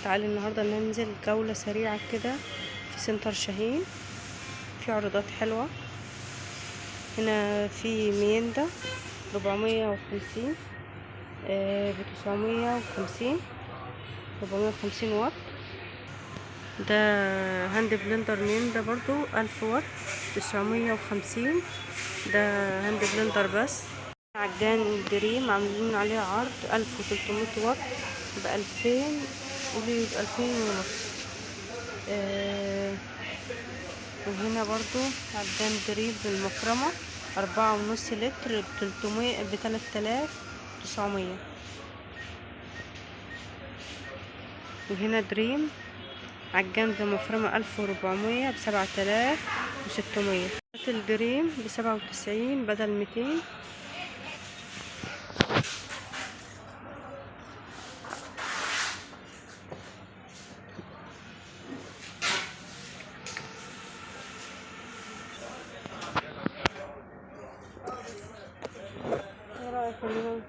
تعالي النهارده ننزل جولة سريعة كده في سنتر شاهين. في عروضات حلوة هنا. في ميندا 450 ب950 450 واط. ده هاند بلندر ميندا برضو 1000 واط 950. ده هاند بلندر بس. عجان دريم عاملين عليه عرض 1300 واط ب2000، قولي ب2500. وهنا برضو عجان دريم بالمفرمة 4.5 لتر ب300 ب3900. وهنا دريم عجان بمفرمة 1400 ب7600. الدريم ب97 بدل 200. ايه رأيك اليوم؟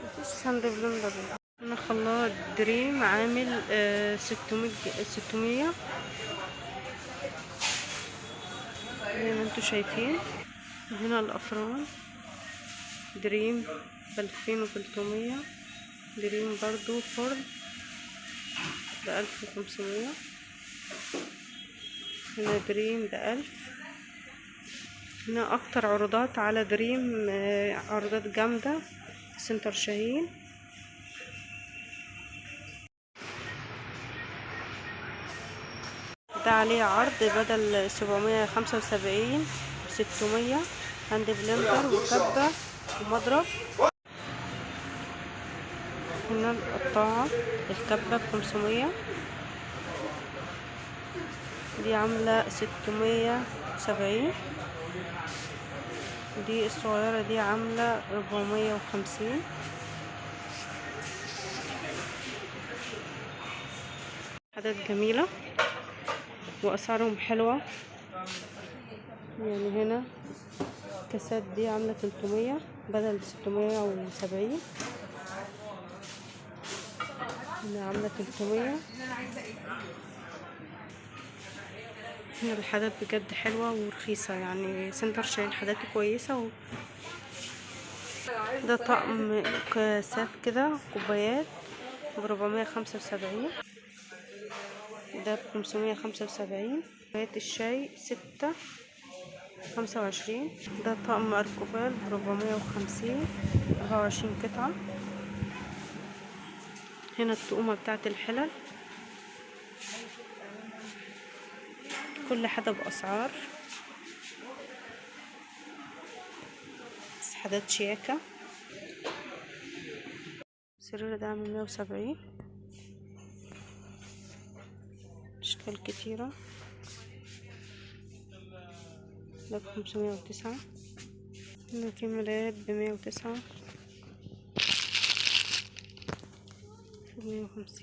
مفيش هاند بلندر. انا خلاط دريم عامل 600 زي ما انتوا شايفين. هنا الافران دريم ب2300. دريم برضو فرن ب1500. هنا دريم ب1000. هنا اكتر عروضات على دريم، عروضات جامدة في سنتر شاهين. ده عليه عرض بدل 775 600. هاند بلندر وكبة ومضرب. هنا القطاعة الكبة ب500، دي عاملة 670. دي الصغيرة دي عاملة 450. حاجات جميلة وأسعارهم حلوة. يعني هنا الكاسات دي عاملة 300 بدل 670. هنا عاملة 300. هنا الحاجات بجد حلوة ورخيصة، يعني سنتر شاهين حاجاته كويسة. ده طقم كاسات كده كوبايات ب475. ده ب575. كوبايات الشاي 625. ده طقم أركوبال ب450 24 قطعة. هنا التقومة بتاعت الحلل، كل حاجة بأسعار. حاجات شياكة. السرير ده عامل 170. أشكال كتيرة. ده ب509. هنا في ملايات ب109 ب150.